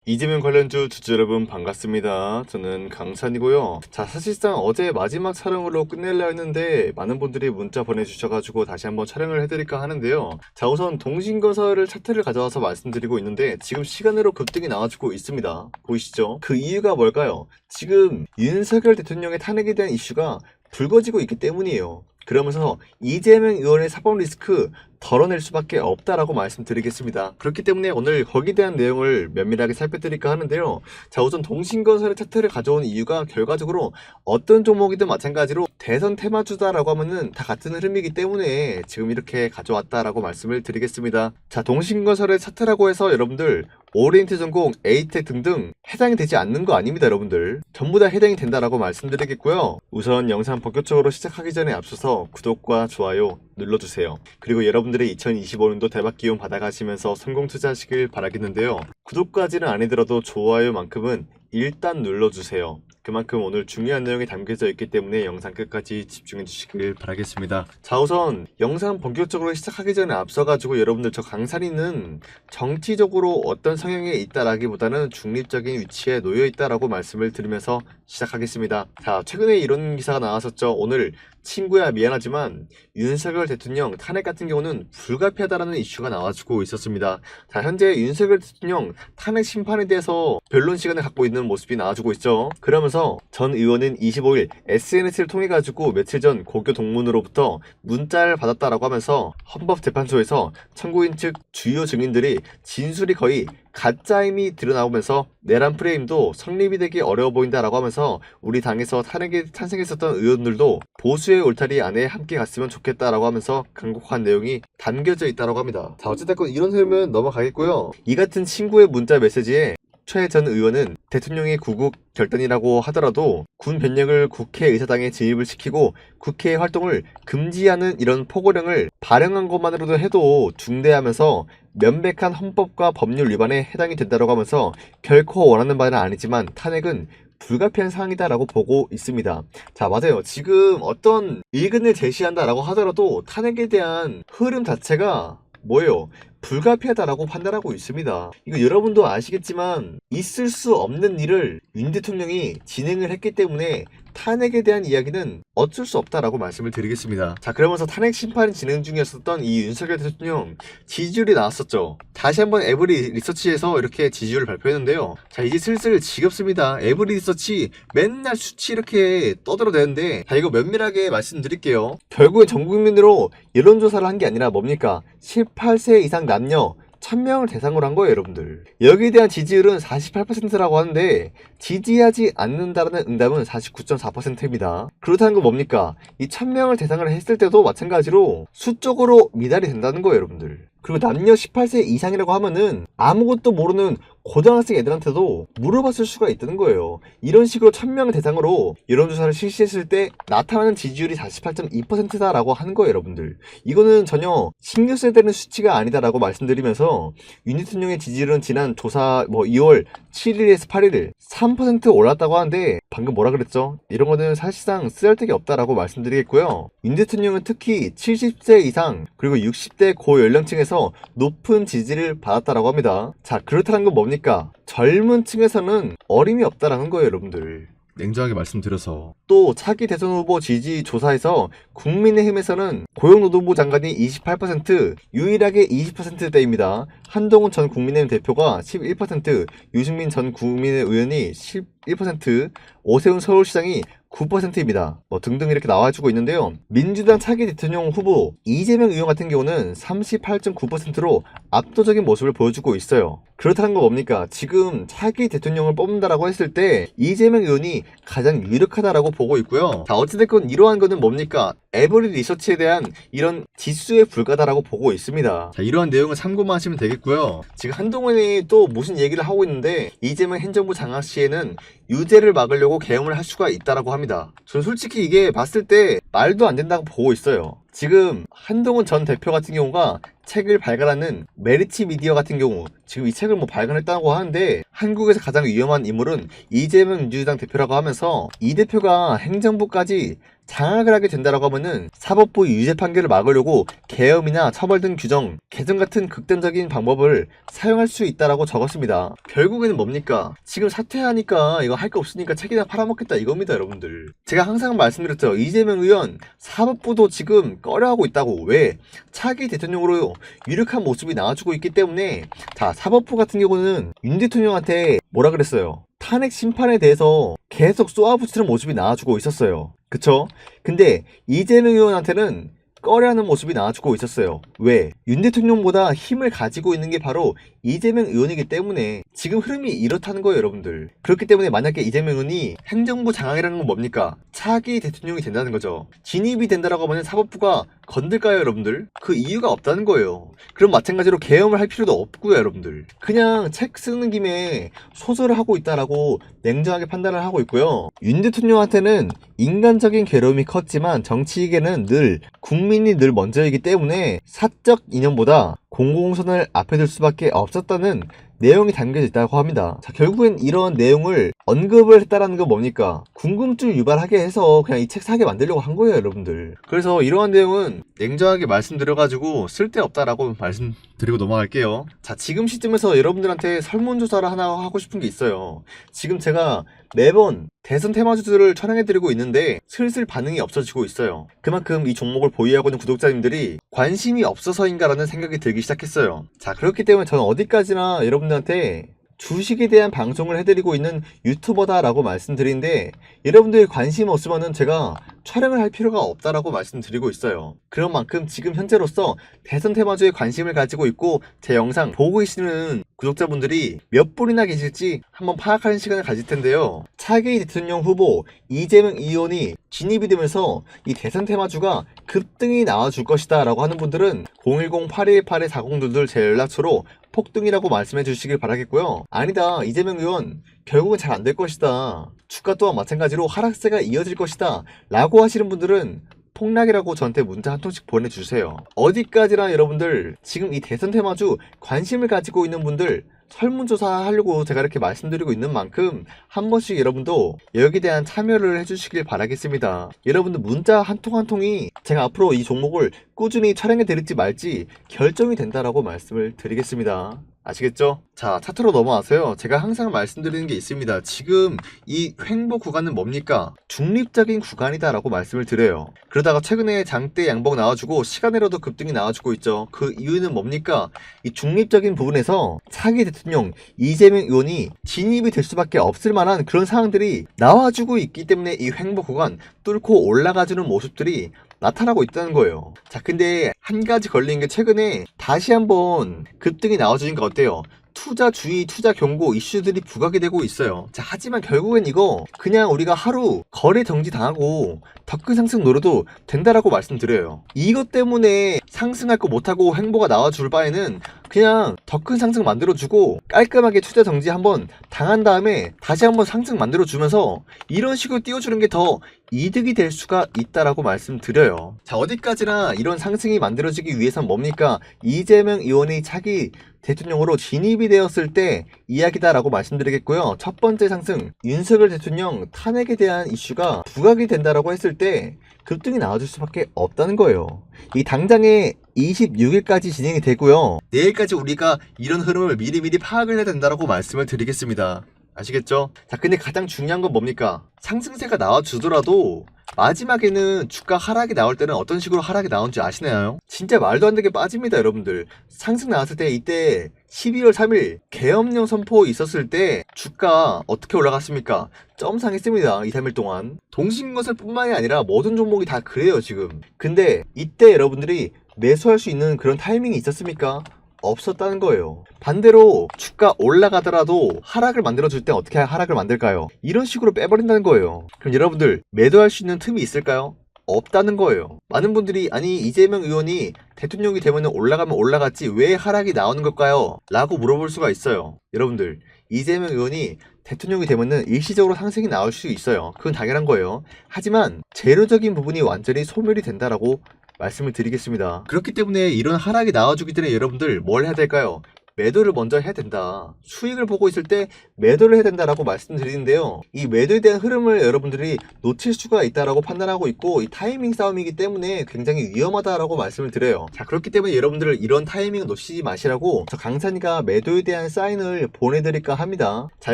이재명 관련주 주주 여러분 반갑습니다. 저는 강산이고요. 자, 사실상 어제 마지막 촬영으로 끝내려 했는데 많은 분들이 문자 보내주셔가지고 다시 한번 촬영을 해드릴까 하는데요. 자, 우선 동신건설을 차트를 가져와서 말씀드리고 있는데 지금 시간으로 급등이 나와주고 있습니다. 보이시죠? 그 이유가 뭘까요? 지금 윤석열 대통령의 탄핵에 대한 이슈가 불거지고 있기 때문이에요. 그러면서 이재명 의원의 사법 리스크 덜어낼 수밖에 없다라고 말씀드리겠습니다. 그렇기 때문에 오늘 거기에 대한 내용을 면밀하게 살펴드릴까 하는데요. 자, 우선 동신건설의 차트를 가져온 이유가 결과적으로 어떤 종목이든 마찬가지로 대선 테마주다라고 하면은 다 같은 흐름이기 때문에 지금 이렇게 가져왔다라고 말씀을 드리겠습니다. 자, 동신건설의 차트라고 해서 여러분들 오리엔트 전공, 에이텍 등등 해당이 되지 않는 거 아닙니다, 여러분들. 전부 다 해당이 된다라고 말씀드리겠고요. 우선 영상 본격적으로 시작하기 전에 앞서서 구독과 좋아요 눌러주세요. 그리고 여러분들의 2025년도 대박 기운 받아가시면서 성공 투자하시길 바라겠는데요. 구독까지는 아니더라도 좋아요만큼은 일단 눌러주세요. 그만큼 오늘 중요한 내용이 담겨져 있기 때문에 영상 끝까지 집중해 주시길 바라겠습니다. 자, 우선 영상 본격적으로 시작하기 전에 앞서가지고 여러분들, 저 강산이는 정치적으로 어떤 성향에 있다라기보다는 중립적인 위치에 놓여 있다라고 말씀을 드리면서 시작하겠습니다. 자, 최근에 이런 기사가 나왔었죠. 오늘 친구야 미안하지만 윤석열 대통령 탄핵 같은 경우는 불가피하다라는 이슈가 나와주고 있었습니다. 자, 현재 윤석열 대통령 탄핵 심판에 대해서 변론 시간을 갖고 있는 모습이 나와주고 있죠. 그러면서 전 의원은 25일 SNS를 통해 가지고 며칠 전 고교 동문으로부터 문자를 받았다라고 하면서 헌법재판소에서 청구인 측 주요 증인들이 진술이 거의 가짜임이 드러나오면서 내란 프레임도 성립이 되기 어려워 보인다라고 하면서 우리 당에서 탄핵에 찬성했었던 의원들도 보수의 울타리 안에 함께 갔으면 좋겠다라고 하면서 강곡한 내용이 담겨져 있다고 합니다. 자, 어쨌든 이런 흐름은 넘어가겠고요. 이 같은 친구의 문자 메시지에 최 전 의원은 대통령의 구국 결단이라고 하더라도 군 변력을 국회의사당에 진입을 시키고 국회 활동을 금지하는 이런 포고령을 발행한 것만으로도 해도 중대하면서 명백한 헌법과 법률 위반에 해당이 된다고 하면서 결코 원하는 바는 아니지만 탄핵은 불가피한 사항이다라고 보고 있습니다. 자, 맞아요. 지금 어떤 일근을 제시한다라고 하더라도 탄핵에 대한 흐름 자체가 뭐예요? 불가피하다라고 판단하고 있습니다. 이거 여러분도 아시겠지만 있을 수 없는 일을 윤 대통령이 진행을 했기 때문에 탄핵에 대한 이야기는 어쩔 수 없다라고 말씀을 드리겠습니다. 자, 그러면서 탄핵 심판이 진행 중이었었던 이 윤석열 대통령 지지율이 나왔었죠. 다시 한번 에브리 리서치에서 이렇게 지지율을 발표했는데요. 자, 이제 슬슬 지겹습니다. 에브리 리서치 맨날 수치 이렇게 떠들어대는데, 자, 이거 면밀하게 말씀드릴게요. 결국엔 전 국민으로 여론조사를 한 게 아니라 뭡니까? 18세 이상 남녀 1000명을 대상으로 한 거예요, 여러분들. 여기에 대한 지지율은 48%라고 하는데 지지하지 않는다라는 응답은 49.4%입니다. 그렇다는 건 뭡니까? 이 1000명을 대상으로 했을 때도 마찬가지로 수적으로 미달이 된다는 거예요, 여러분들. 그리고 남녀 18세 이상이라고 하면은 아무것도 모르는 고등학생 애들한테도 물어봤을 수가 있다는 거예요. 이런 식으로 1000명을 대상으로 여론조사를 실시했을 때 나타나는 지지율이 48.2%다라고 하는 거예요, 여러분들. 이거는 전혀 신경 써야 되는 수치가 아니다라고 말씀드리면서 윤 대통령의 지지율은 지난 조사 2월 7일에서 8일 3% 올랐다고 하는데 방금 뭐라 그랬죠? 이런 거는 사실상 쓰잘데기 없다라고 말씀드리겠고요. 윤 대통령은 특히 70세 이상 그리고 60대 고연령층에서 높은 지지를 받았다라고 합니다. 자, 그렇다는 건 뭡니까? 젊은 층에서는 어림이 없다라는 거예요, 여러분들. 냉정하게 말씀드려서. 또 차기 대선 후보 지지 조사에서 국민의힘에서는 고용노동부 장관이 28%, 유일하게 20%대입니다. 한동훈 전 국민의힘 대표가 11%, 유승민 전 국민의 의원이 11%, 오세훈 서울시장이 9%입니다. 등등 이렇게 나와주고 있는데요. 민주당 차기 대통령 후보 이재명 의원 같은 경우는 38.9%로 압도적인 모습을 보여주고 있어요. 그렇다는 건 뭡니까? 지금 차기 대통령을 뽑는다라고 했을 때 이재명 의원이 가장 유력하다라고 보고 있고요. 자, 어찌됐건 이러한 거는 뭡니까? 에브리 리서치에 대한 이런 지수에 불과다라고 보고 있습니다. 자, 이러한 내용을 참고만 하시면 되겠고요. 지금 한동훈이 또 무슨 얘기를 하고 있는데 이재명 행정부 장악 시에는 유죄를 막으려고 계엄을 할 수가 있다라고 합니다. 저는 솔직히 이게 봤을 때 말도 안 된다고 보고 있어요. 지금 한동훈 전 대표 같은 경우가 책을 발간하는 메리츠 미디어 같은 경우 지금 이 책을 발간했다고 하는데 한국에서 가장 위험한 인물은 이재명 민주당 대표라고 하면서 이 대표가 행정부까지 장악을 하게 된다라고 하면은 사법부 유죄 판결을 막으려고 계엄이나 처벌 등 규정, 개정 같은 극단적인 방법을 사용할 수 있다라고 적었습니다. 결국에는 뭡니까? 지금 사퇴하니까 이거 할 거 없으니까 책이나 팔아먹겠다 이겁니다, 여러분들. 제가 항상 말씀드렸죠. 이재명 의원 사법부도 지금 꺼려하고 있다고. 왜? 차기 대통령으로 유력한 모습이 나와주고 있기 때문에. 자, 사법부 같은 경우는 윤 대통령한테 뭐라 그랬어요? 탄핵 심판에 대해서 계속 쏘아붙이는 모습이 나와주고 있었어요. 그쵸? 근데 이재명 의원한테는 꺼려하는 모습이 나와주고 있었어요. 왜? 윤 대통령보다 힘을 가지고 있는 게 바로 이재명 의원이기 때문에 지금 흐름이 이렇다는 거예요, 여러분들. 그렇기 때문에 만약에 이재명 의원이 행정부 장악이라는 건 뭡니까? 차기 대통령이 된다는 거죠. 진입이 된다라고 하면 사법부가 건들까요, 여러분들? 그 이유가 없다는 거예요. 그럼 마찬가지로 계엄을 할 필요도 없고요, 여러분들. 그냥 책 쓰는 김에 소설을 하고 있다라고 냉정하게 판단을 하고 있고요. 윤 대통령한테는 인간적인 괴로움이 컸지만 정치계는 늘 국민이 늘 먼저이기 때문에 사적 이념보다 공공선을 앞에 둘 수밖에 없었다는 내용이 담겨져 있다고 합니다. 자, 결국엔 이런 내용을 언급을 했다라는 건 뭡니까? 궁금증 유발하게 해서 그냥 이 책 사게 만들려고 한 거예요, 여러분들. 그래서 이러한 내용은 냉정하게 말씀드려가지고 쓸데없다라고 말씀드리고 넘어갈게요. 자, 지금 시점에서 여러분들한테 설문조사를 하나 하고 싶은 게 있어요. 지금 제가 매번 대선 테마주들을 촬영해드리고 있는데 슬슬 반응이 없어지고 있어요. 그만큼 이 종목을 보유하고 있는 구독자님들이 관심이 없어서인가라는 생각이 들기 시작했어요. 자, 그렇기 때문에 저는 어디까지나 여러분들한테 주식에 대한 방송을 해드리고 있는 유튜버다라고 말씀드리는데 여러분들이 관심 없으면은 제가 촬영을 할 필요가 없다라고 말씀드리고 있어요. 그런 만큼 지금 현재로서 대선 테마주에 관심을 가지고 있고 제 영상 보고 계시는 구독자분들이 몇 분이나 계실지 한번 파악하는 시간을 가질 텐데요. 차기 대통령 후보 이재명 의원이 진입이 되면서 이 대선 테마주가 급등이 나와줄 것이다 라고 하는 분들은 010-818-4022 제 연락처로 폭등이라고 말씀해 주시길 바라겠고요. 아니다, 이재명 의원 결국은 잘 안 될 것이다, 주가 또한 마찬가지로 하락세가 이어질 것이다 라고 하시는 분들은 폭락이라고 저한테 문자 한 통씩 보내주세요. 어디까지나 여러분들 지금 이 대선 테마주 관심을 가지고 있는 분들 설문조사 하려고 제가 이렇게 말씀드리고 있는 만큼 한 번씩 여러분도 여기에 대한 참여를 해주시길 바라겠습니다. 여러분들 문자 한 통 한 통이 제가 앞으로 이 종목을 꾸준히 촬영해 드릴지 말지 결정이 된다라고 말씀을 드리겠습니다. 아시겠죠? 자, 차트로 넘어와서요. 제가 항상 말씀드리는 게 있습니다. 지금 이 횡보 구간은 뭡니까? 중립적인 구간이다라고 말씀을 드려요. 그러다가 최근에 장대 양봉 나와주고 시간으로도 급등이 나와주고 있죠. 그 이유는 뭡니까? 이 중립적인 부분에서 차기 대통령 이재명 의원이 진입이 될 수밖에 없을 만한 그런 상황들이 나와주고 있기 때문에 이 횡보 구간 뚫고 올라가주는 모습들이 나타나고 있다는 거예요. 자, 근데 한 가지 걸린 게 최근에 다시 한번 급등이 나와주니까 어때요? 투자 주의, 투자 경고 이슈들이 부각이 되고 있어요. 자, 하지만 결국엔 이거 그냥 우리가 하루 거래 정지 당하고 더 큰 상승 노려도 된다라고 말씀드려요. 이것 때문에 상승할 거 못하고 횡보가 나와줄 바에는 그냥 더 큰 상승 만들어주고 깔끔하게 투자 정지 한번 당한 다음에 다시 한번 상승 만들어주면서 이런 식으로 띄워주는 게 더 이득이 될 수가 있다라고 말씀드려요. 자, 어디까지나 이런 상승이 만들어지기 위해선 뭡니까? 이재명 의원이 차기 대통령으로 진입이 되었을 때 이야기다라고 말씀드리겠고요. 첫 번째 상승, 윤석열 대통령 탄핵에 대한 이슈가 부각이 된다라고 했을 때 급등이 나와줄 수밖에 없다는 거예요. 이 당장에 26일까지 진행이 되고요. 내일까지 우리가 이런 흐름을 미리미리 파악을 해야 된다라고 말씀을 드리겠습니다. 아시겠죠? 자, 근데 가장 중요한 건 뭡니까? 상승세가 나와주더라도 마지막에는 주가 하락이 나올 때는 어떤 식으로 하락이 나오는지 아시나요? 진짜 말도 안 되게 빠집니다, 여러분들. 상승 나왔을 때 이때 12월 3일 계엄령 선포 있었을 때 주가 어떻게 올라갔습니까? 점상했습니다. 2, 3일 동안. 동신건설 뿐만이 아니라 모든 종목이 다 그래요, 지금. 근데 이때 여러분들이 매수할 수 있는 그런 타이밍이 있었습니까? 없었다는 거예요. 반대로 주가 올라가더라도 하락을 만들어줄 때 어떻게 하락을 만들까요? 이런 식으로 빼버린다는 거예요. 그럼 여러분들 매도할 수 있는 틈이 있을까요? 없다는 거예요. 많은 분들이 아니 이재명 의원이 대통령이 되면 올라가면 올라갔지 왜 하락이 나오는 걸까요? 라고 물어볼 수가 있어요. 여러분들 이재명 의원이 대통령이 되면은 일시적으로 상승이 나올 수 있어요. 그건 당연한 거예요. 하지만 재료적인 부분이 완전히 소멸이 된다라고 말씀을 드리겠습니다. 그렇기 때문에 이런 하락이 나와주기 전에 여러분들 뭘 해야 될까요? 매도를 먼저 해야 된다. 수익을 보고 있을 때 매도를 해야 된다라고 말씀드리는데요. 이 매도에 대한 흐름을 여러분들이 놓칠 수가 있다라고 판단하고 있고, 이 타이밍 싸움이기 때문에 굉장히 위험하다라고 말씀을 드려요. 자, 그렇기 때문에 여러분들 이런 타이밍을 놓치지 마시라고 저 강산이가 매도에 대한 사인을 보내드릴까 합니다. 자,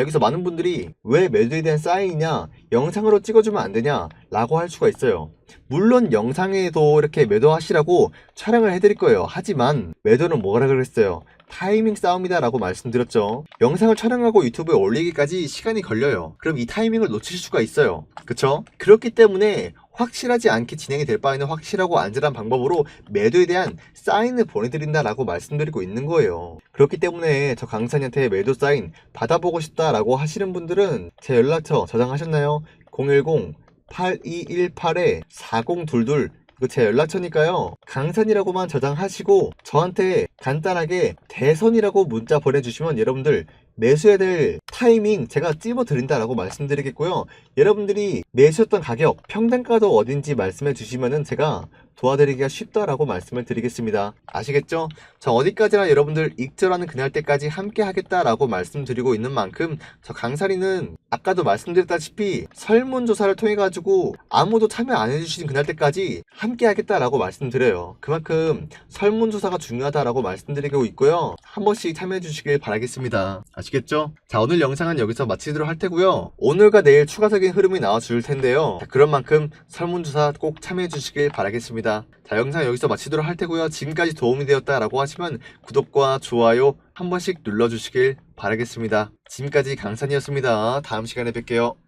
여기서 많은 분들이 왜 매도에 대한 사인이냐, 영상으로 찍어주면 안 되냐 라고 할 수가 있어요. 물론 영상에도 이렇게 매도하시라고 촬영을 해드릴 거예요. 하지만 매도는 뭐라 그랬어요? 타이밍 싸움이다 라고 말씀드렸죠. 영상을 촬영하고 유튜브에 올리기까지 시간이 걸려요. 그럼 이 타이밍을 놓칠 수가 있어요. 그쵸? 그렇기 때문에 확실하지 않게 진행이 될 바에는 확실하고 안전한 방법으로 매도에 대한 사인을 보내드린다 라고 말씀드리고 있는 거예요. 그렇기 때문에 저 강사님한테 매도 사인 받아보고 싶다 라고 하시는 분들은 제 연락처 저장하셨나요? 010-8218-4022 이거 제 연락처니까요. 강산이라고만 저장하시고 저한테 간단하게 대선이라고 문자 보내주시면 여러분들 매수해야 될 타이밍 제가 찝어드린다라고 말씀드리겠고요. 여러분들이 매수했던 가격, 평단가도 어딘지 말씀해 주시면은 제가 도와드리기가 쉽다라고 말씀을 드리겠습니다. 아시겠죠? 자, 어디까지나 여러분들 익절하는 그날 때까지 함께 하겠다라고 말씀드리고 있는 만큼 저 강사리는 아까도 말씀드렸다시피 설문조사를 통해 가지고 아무도 참여 안 해주신 그날 때까지 함께 하겠다라고 말씀드려요. 그만큼 설문조사가 중요하다라고 말씀드리고 있고요. 한 번씩 참여해 주시길 바라겠습니다. 아시겠죠? 자, 오늘 영상은 여기서 마치도록 할 테고요. 오늘과 내일 추가적인 흐름이 나와줄 텐데요. 자, 그런 만큼 설문조사 꼭 참여해 주시길 바라겠습니다. 자, 영상 여기서 마치도록 할 테고요. 지금까지 도움이 되었다라고 하시면 구독과 좋아요 한 번씩 눌러주시길 바라겠습니다. 지금까지 강산이었습니다. 다음 시간에 뵐게요.